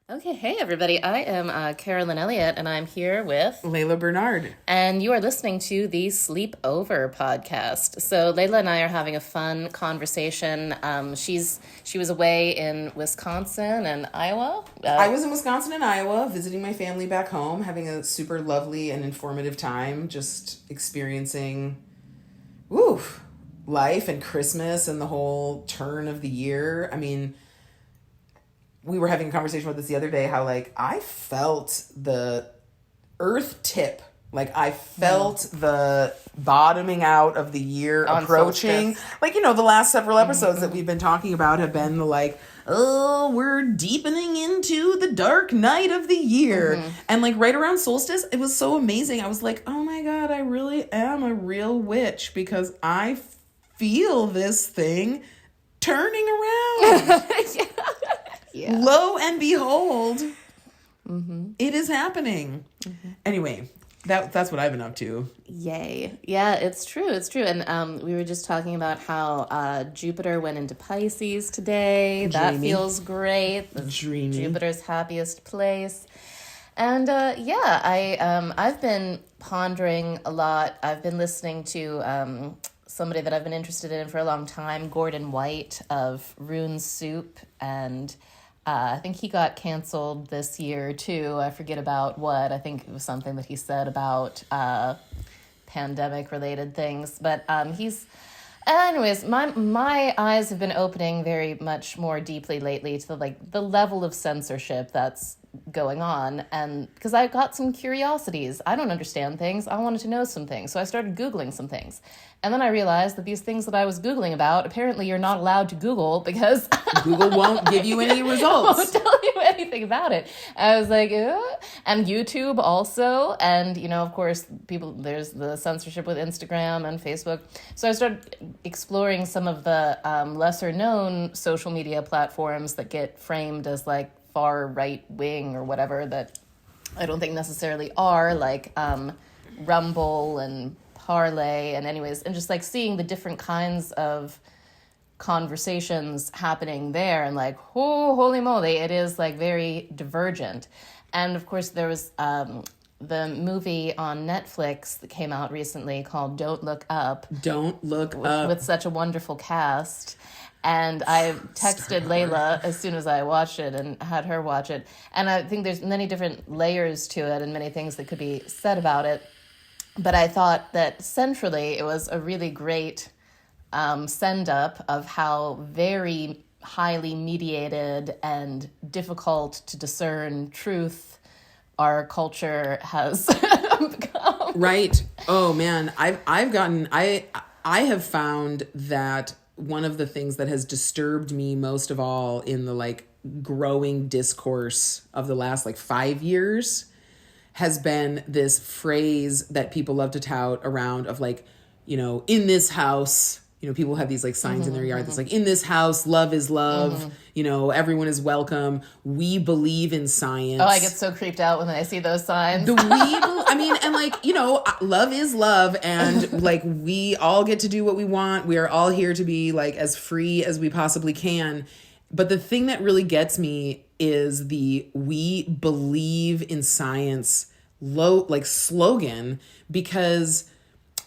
Okay, hey everybody. I am Carolyn Elliott, and I'm here with Laila Bernard. and you are listening to the Sleepover podcast. So Layla and I are having a fun conversation. She was away in Wisconsin and Iowa. I was in Wisconsin and Iowa visiting my family back home, having a super lovely and informative time, just experiencing life and Christmas and the whole turn of the year. I mean, we were having a conversation about this the other day, how like I felt the earth tip. Like I felt the bottoming out of the year On approaching. solstice. Like, the last several episodes that we've been talking about have been the like, oh, we're deepening into the dark night of the year. And like right around solstice, it was so amazing. I was like, oh my God, I really am a real witch because I feel this thing turning around. Yeah. Lo and behold, it is happening. Anyway, that's what I've been up to. Yay. Yeah, it's true. It's true. And we were just talking about how Jupiter went into Pisces today. That Dreamy. feels great. That's Dreamy. Jupiter's happiest place. And I've been pondering a lot. I've been listening to somebody that I've been interested in for a long time, Gordon White of Rune Soup, and I think he got canceled this year too. I forget about what. I think it was something that he said about pandemic related things. But anyways, my eyes have been opening very much more deeply lately to the level of censorship that's going on, and because I got some curiosities. I don't understand things. I wanted to know some things, so I started Googling some things. And then I realized that these things that I was Googling about, apparently you're not allowed to Google because Google won't give you any results. won't tell you anything about it. I was like, and YouTube also. And, of course, there's the censorship with Instagram and Facebook. So I started exploring some of the lesser known social media platforms that get framed as like far right wing or whatever that I don't think necessarily are, like Rumble and Parlay, and anyways, and just like seeing the different kinds of conversations happening there, and like, oh, holy moly, it is like very divergent. And of course, there was the movie on Netflix that came out recently called Don't Look Up. Don't look up. With such a wonderful cast. And I texted Layla as soon as I watched it and had her watch it. And I think there's many different layers to it and many things that could be said about it. But I thought that centrally it was a really great send-up of how very highly mediated and difficult to discern truth our culture has become. Right. Oh man, I have found that one of the things that has disturbed me most of all in the like growing discourse of the last like 5 years has been this phrase that people love to tout around of like, in this house, people have these like signs in their yard that's like, in this house, love is love, everyone is welcome. We believe in science. Oh, I get so creeped out when I see those signs. And like, love is love, and like we all get to do what we want. We are all here to be like as free as we possibly can. But the thing that really gets me is the "we believe in science" slogan, because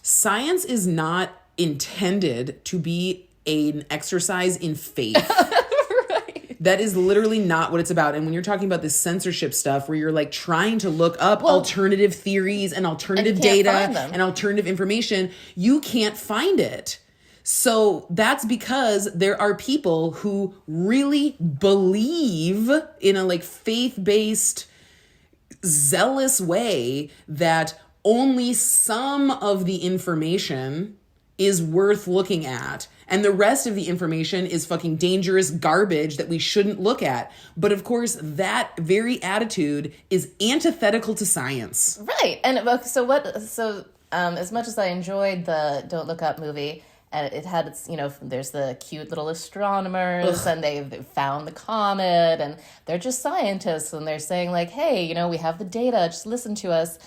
science is not intended to be an exercise in faith. Right. That is literally not what it's about. And when you're talking about this censorship stuff where you're like trying to look up alternative theories and alternative data and alternative information, you can't find it. So that's because there are people who really believe in a like faith-based, zealous way that only some of the information is worth looking at, and the rest of the information is fucking dangerous garbage that we shouldn't look at. But of course, that very attitude is antithetical to science. Right. And so as much as I enjoyed the Don't Look Up movie, and it had its, there's the cute little astronomers, and they've found the comet, and they're just scientists, and they're saying like, hey, we have the data, just listen to us.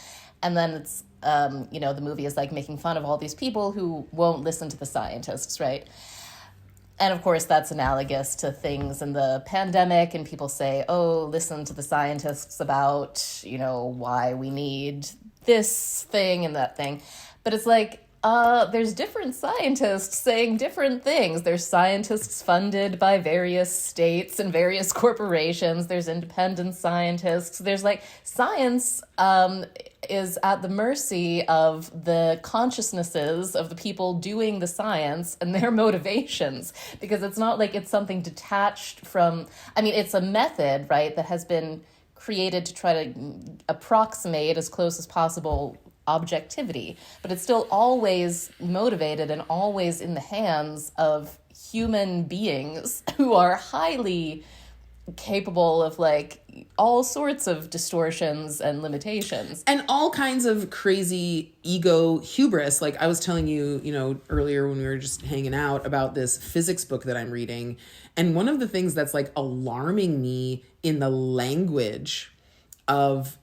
And then it's, the movie is like making fun of all these people who won't listen to the scientists, right? And of course, that's analogous to things in the pandemic, and people say, oh, listen to the scientists about, you know, why we need this thing and that thing. But it's like, there's different scientists saying different things. There's scientists funded by various states and various corporations. There's independent scientists. There's like science is at the mercy of the consciousnesses of the people doing the science and their motivations, because it's not like it's something detached from, I mean, it's a method, right, that has been created to try to approximate as close as possible objectivity, but it's still always motivated and always in the hands of human beings who are highly capable of like all sorts of distortions and limitations and all kinds of crazy ego hubris. Like I was telling you, you know, earlier when we were just hanging out about this physics book that I'm reading, and one of the things that's like alarming me in the language of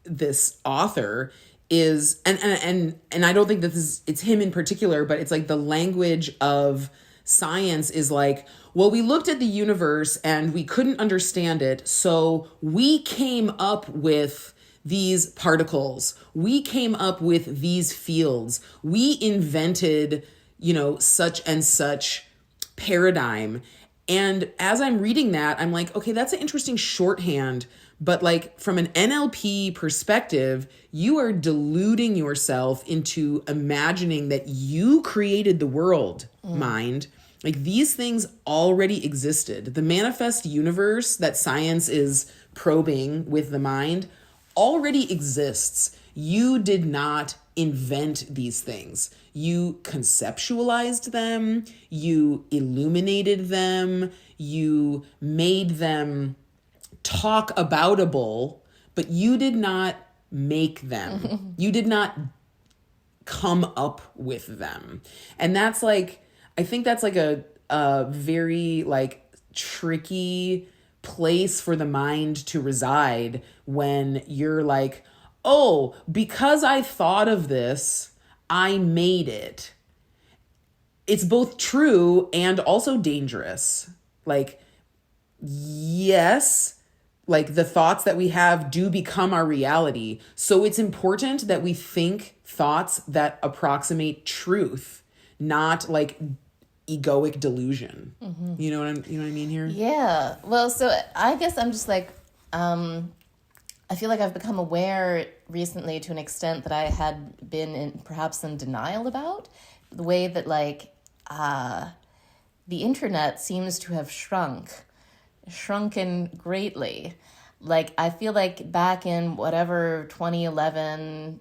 this author is, and I don't think that it's him in particular, but it's like the language of science is like, well, we looked at the universe and we couldn't understand it, so we came up with these particles. We came up with these fields. We invented, you know, such and such paradigm. And as I'm reading that, I'm like, okay, that's an interesting shorthand. But like from an NLP perspective, you are deluding yourself into imagining that you created the world, mind. Like these things already existed. The manifest universe that science is probing with the mind already exists. You did not invent these things. You conceptualized them. You illuminated them. You made them talk aboutable, but you did not make them. You did not come up with them. And that's like, I think that's like a very like tricky place for the mind to reside when you're like, oh, because I thought of this, I made it. It's both true and also dangerous. Like, yes, like the thoughts that we have do become our reality. So it's important that we think thoughts that approximate truth, not like egoic delusion. Mm-hmm. You know what I mean here? Yeah. Well, so I guess I'm just like, I feel like I've become aware recently to an extent that I had been perhaps in denial about the way that like the internet seems to have shrunken greatly. Like I feel like back in whatever 2011,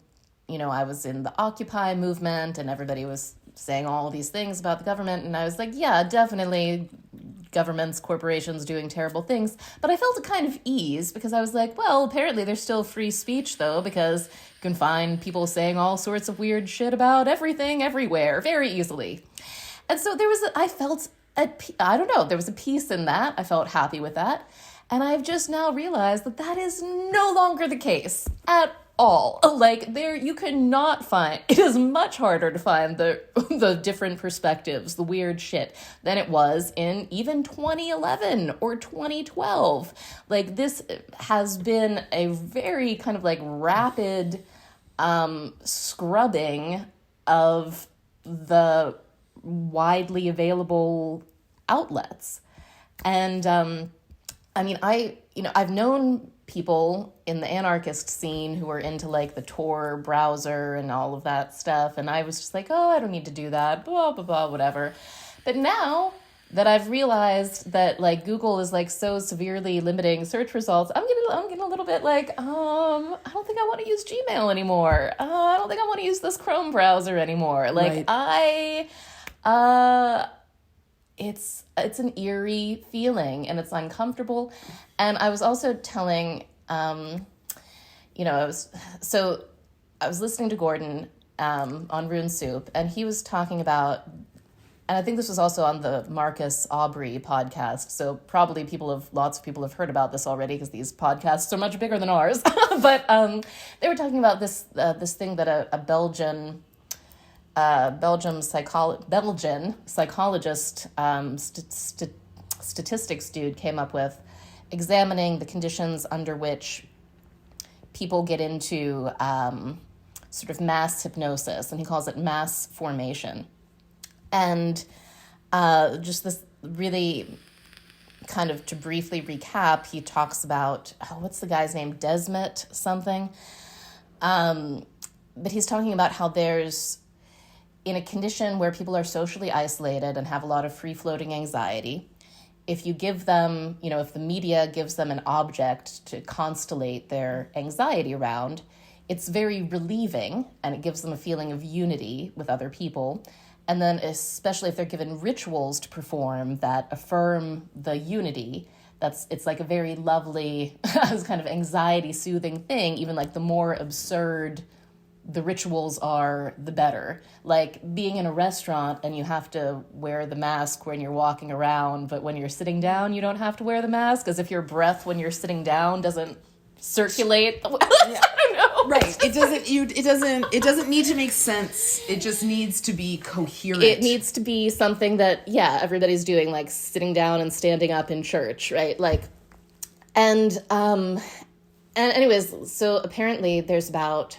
you know, I was in the Occupy movement and everybody was saying all these things about the government, and I was like, yeah, definitely governments, corporations doing terrible things. But I felt a kind of ease because I was like, well, apparently there's still free speech though, because you can find people saying all sorts of weird shit about everything everywhere very easily. And so there was a peace in that. I felt happy with that. And I've just now realized that that is no longer the case at all. Like you cannot find, it is much harder to find the different perspectives, the weird shit, than it was in even 2011 or 2012. Like this has been a very kind of like rapid scrubbing of the widely available outlets. And I mean, I've known people in the anarchist scene who were into like the Tor browser and all of that stuff, and I was just like, oh, I don't need to do that, blah blah blah, whatever. But now that I've realized that like Google is like so severely limiting search results, I'm getting a little bit like, I don't think I want to use Gmail anymore. I don't think I want to use this Chrome browser anymore. Like right. It's an eerie feeling and it's uncomfortable. And I was also telling, I was listening to Gordon on Rune Soup, and he was talking about, and I think this was also on the Marcus Aubrey podcast, so probably lots of people have heard about this already because these podcasts are much bigger than ours. But they were talking about this thing that a Belgian Belgian psychologist, statistics dude came up with, examining the conditions under which people get into sort of mass hypnosis, and he calls it mass formation. And just this really kind of, to briefly recap, he talks about, what's the guy's name? Desmet something. But he's talking about how there's, in a condition where people are socially isolated and have a lot of free-floating anxiety, if you give them, if the media gives them an object to constellate their anxiety around, it's very relieving, and it gives them a feeling of unity with other people. And then especially if they're given rituals to perform that affirm the unity, it's like a very lovely kind of anxiety-soothing thing. Even like the more absurd the rituals are, the better. Like being in a restaurant and you have to wear the mask when you're walking around, but when you're sitting down, you don't have to wear the mask, as if your breath when you're sitting down doesn't circulate. I don't know. Right. It doesn't need to make sense. It just needs to be coherent. It needs to be something that, everybody's doing, like sitting down and standing up in church, right? Like, and anyways, so apparently there's about,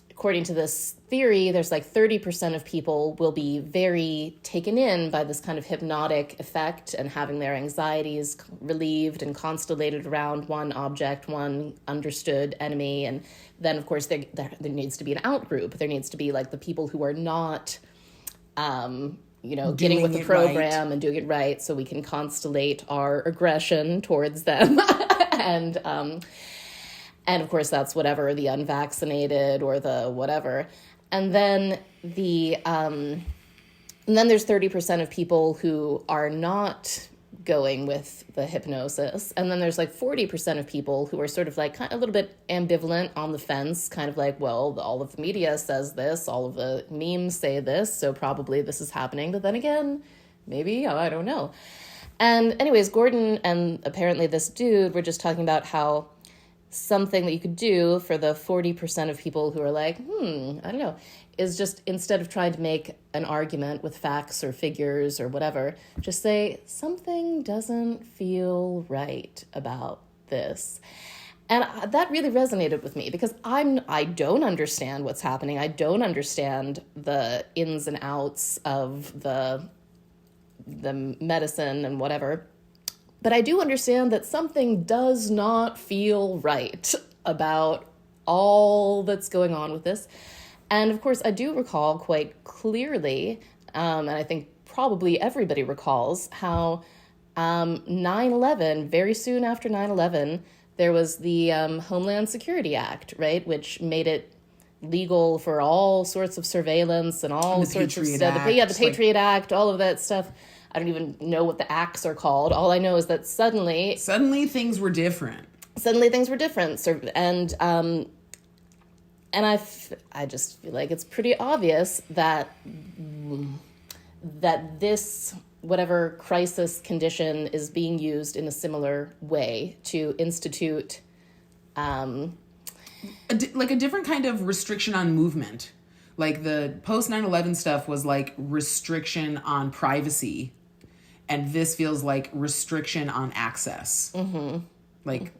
according to this theory, there's like 30% of people will be very taken in by this kind of hypnotic effect and having their anxieties relieved and constellated around one object, one understood enemy. And then, of course, there needs to be an out group. There needs to be like the people who are not, getting with the program and doing it right, so we can constellate our aggression towards them. And of course, that's whatever, the unvaccinated or the whatever. And then and then there's 30% of people who are not going with the hypnosis. And then there's like 40% of people who are sort of like a little bit ambivalent, on the fence, kind of like, well, all of the media says this, all of the memes say this, so probably this is happening. But then again, maybe, I don't know. And anyways, Gordon and apparently this dude were just talking about how something that you could do for the 40% of people who are like, I don't know, is just, instead of trying to make an argument with facts or figures or whatever, just say, something doesn't feel right about this. And that really resonated with me, because I don't understand what's happening. I don't understand the ins and outs of the medicine and whatever. But I do understand that something does not feel right about all that's going on with this. And of course, I do recall quite clearly, and I think probably everybody recalls, how 9/11, very soon after 9/11, there was the Homeland Security Act, right, which made it legal for all sorts of surveillance and all sorts of stuff. The Patriot Act, all of that stuff. I don't even know what the acts are called. All I know is that suddenly things were different. And I just feel like it's pretty obvious that this, whatever crisis condition, is being used in a similar way to institute a different kind of restriction on movement. Like the post 9/11 stuff was like restriction on privacy. And this feels like restriction on access. Mm-hmm. Like.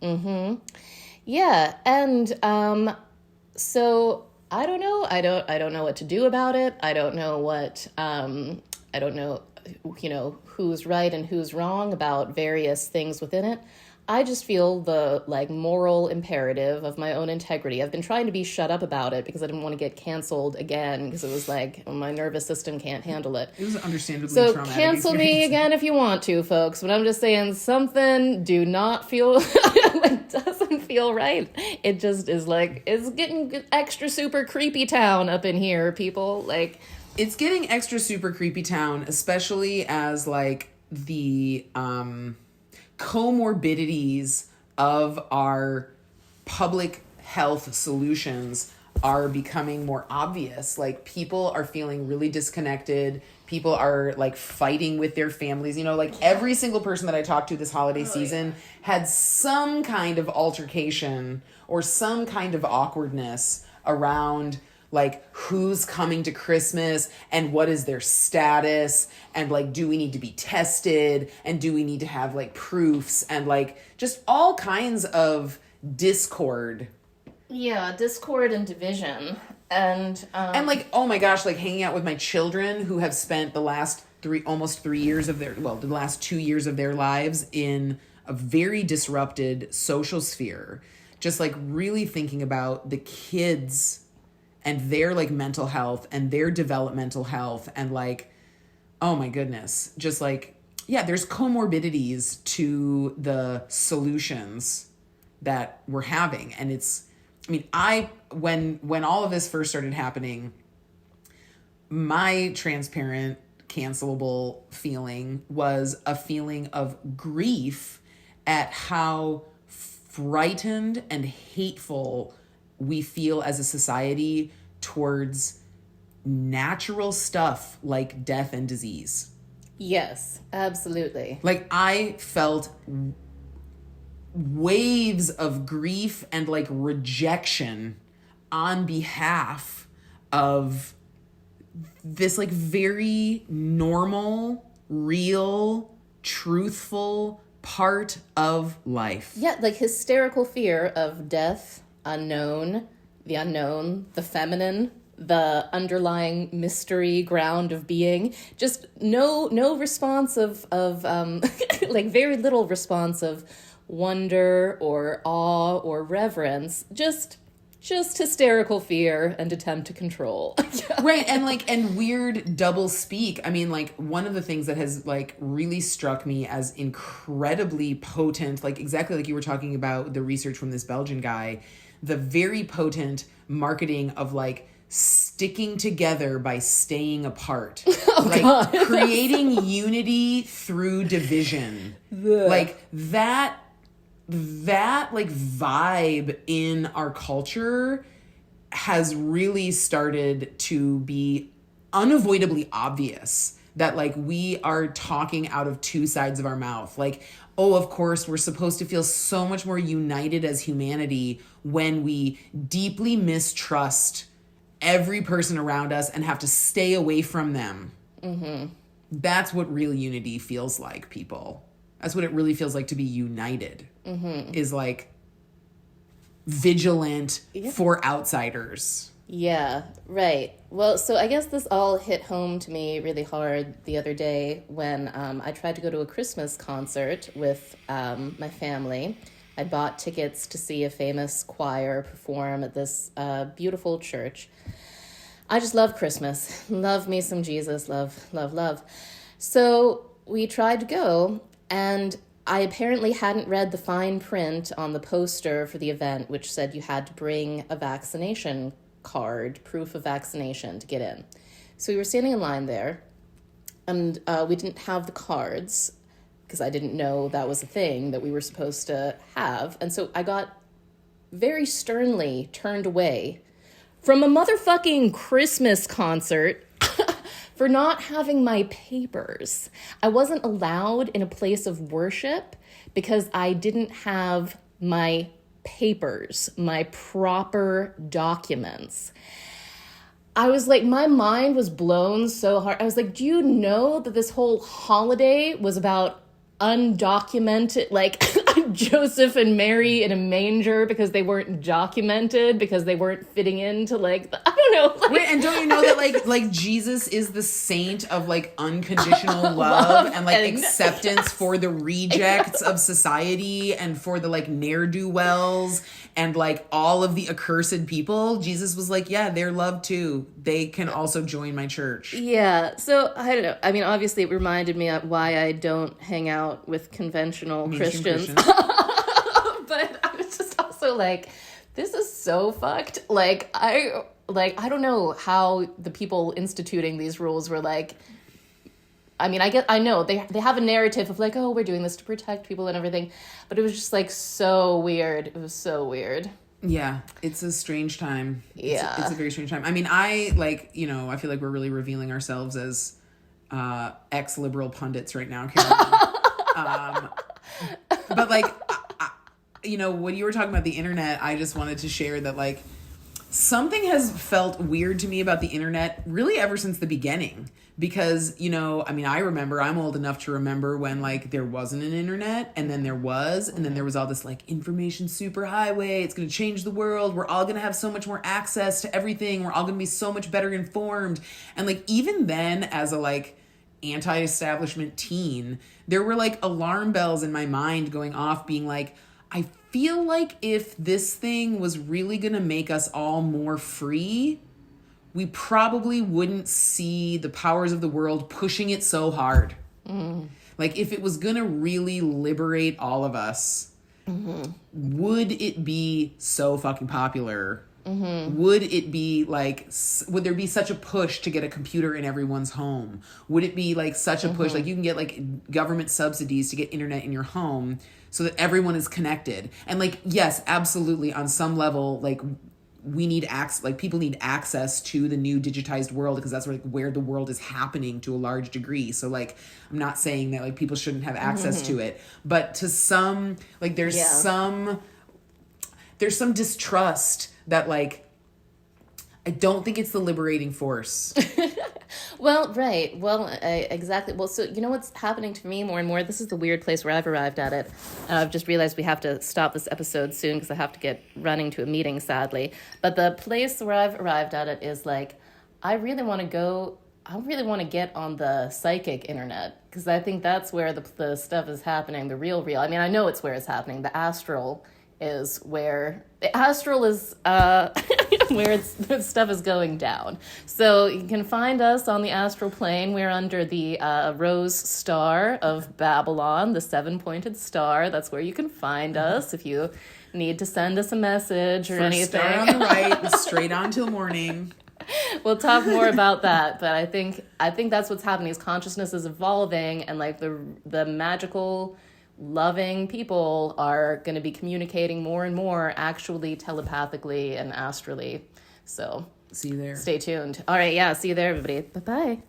Mm-hmm. Yeah. And so I don't know. I don't know what to do about it. I don't know who's right and who's wrong about various things within it. I just feel the moral imperative of my own integrity. I've been trying to be shut up about it because I didn't want to get canceled again, because it was my nervous system can't handle it. It was understandably traumatic. So cancel me again if you want to, folks. But I'm just saying, something doesn't feel right. It just is it's getting extra super creepy town up in here, people. It's getting extra super creepy town, especially as the comorbidities of our public health solutions are becoming more obvious. People are feeling really disconnected. People are fighting with their families. Every single person that I talked to this holiday season had some kind of altercation or some kind of awkwardness around like who's coming to Christmas and what is their status, and like do we need to be tested, and do we need to have like proofs, and like just all kinds of discord. Yeah, discord and division. And like, oh my gosh, like hanging out with my children who have spent the last almost 3 years of the last 2 years of their lives in a very disrupted social sphere. Just like really thinking about the kids and their like mental health and their developmental health, and like, oh my goodness, just like, yeah, there's comorbidities to the solutions that we're having. And when all of this first started happening, my transparent, cancelable feeling was a feeling of grief at how frightened and hateful we feel as a society towards natural stuff like death and disease. Yes, absolutely. Like, I felt waves of grief and like rejection on behalf of this like very normal, real, truthful part of life. Yeah, like hysterical fear of death, unknown, the feminine, the underlying mystery ground of being. Just no response of like very little response of wonder or awe or reverence. Just hysterical fear and attempt to control. Right. And weird double speak. I mean, like, one of the things that has like really struck me as incredibly potent, like exactly like you were talking about the research from this Belgian guy, the very potent marketing of like sticking together by staying apart. God. Creating unity through division. Like that like vibe in our culture has really started to be unavoidably obvious, that like we are talking out of two sides of our mouth. Like, oh, of course, we're supposed to feel so much more united as humanity when we deeply mistrust every person around us and have to stay away from them. Mm-hmm. That's what real unity feels like, people. That's what it really feels like to be united. Mm-hmm. Is like vigilant for outsiders. Yeah, right. Well, so I guess this all hit home to me really hard the other day when I tried to go to a Christmas concert with my family. I bought tickets to see a famous choir perform at this beautiful church. I just love Christmas. Love me some Jesus. Love, love, love. So we tried to go, and I apparently hadn't read the fine print on the poster for the event, which said you had to bring a vaccination card, proof of vaccination, to get in. So we were standing in line there, and we didn't have the cards because I didn't know that was a thing that we were supposed to have. And so I got very sternly turned away from a motherfucking Christmas concert for not having my papers. I wasn't allowed in a place of worship because I didn't have my papers, my proper documents. I was like, my mind was blown so hard. I was like, do you know that this whole holiday was about undocumented, like Joseph and Mary in a manger because they weren't documented, because they weren't fitting into like I don't know. Like, wait, and don't you know that like Jesus is the saint of like unconditional love and like acceptance for the rejects of society and for the like ne'er-do-wells and like all of the accursed people? Jesus was like, yeah, they're loved too. They can also join my church. Yeah. So I don't know. I mean, obviously it reminded me of why I don't hang out with conventional Christians. But I was just also like, this is so fucked. Like I don't know how the people instituting these rules were like. I mean, I know they have a narrative of like, oh, we're doing this to protect people and everything, but it was just like so weird. It was so weird. Yeah, it's a strange time. Yeah, it's a very strange time. I mean, I feel like we're really revealing ourselves as ex-liberal pundits right now, Carolyn. But like, when you were talking about the internet, I just wanted to share that like Something has felt weird to me about the internet really ever since the beginning. Because, you know, I mean, I'm old enough to remember when, like, there wasn't an internet, and then there was, and then there was all this, like, information superhighway, it's going to change the world, we're all going to have so much more access to everything, we're all going to be so much better informed. And, like, even then, as a, like, anti-establishment teen, there were, like, alarm bells in my mind going off being like, I feel like if this thing was really going to make us all more free, we probably wouldn't see the powers of the world pushing it so hard. Like, if it was going to really liberate all of us, would it be so fucking popular? Would it be like, would there be such a push to get a computer in everyone's home? Would it be like such a push? Like, you can get like government subsidies to get internet in your home so that everyone is connected. And like, yes, absolutely, on some level, like, we need access, like, people need access to the new digitized world because that's like where the world is happening to a large degree. So like, I'm not saying that like people shouldn't have access to it, but to some, like, there's some distrust that, like, I don't think it's the liberating force. Well, right. Well, exactly. Well, so you know what's happening to me more and more? This is the weird place where I've arrived at it. I've just realized we have to stop this episode soon because I have to get running to a meeting, sadly. But the place where I've arrived at it is like, I really want to get on the psychic internet because I think that's where the stuff is happening, the real. I mean, I know it's where it's happening. The astral is where where the stuff is going down. So you can find us on the astral plane. We're under the rose star of Babylon, the 7-pointed star. That's where you can find us if you need to send us a message or anything. Star on the right, straight on till morning. We'll talk more about that, but I think that's what's happening. Is consciousness is evolving, and like the magical, loving people are going to be communicating more and more actually telepathically and astrally. So see you there. Stay tuned. All right, yeah, see you there, everybody. Bye-bye.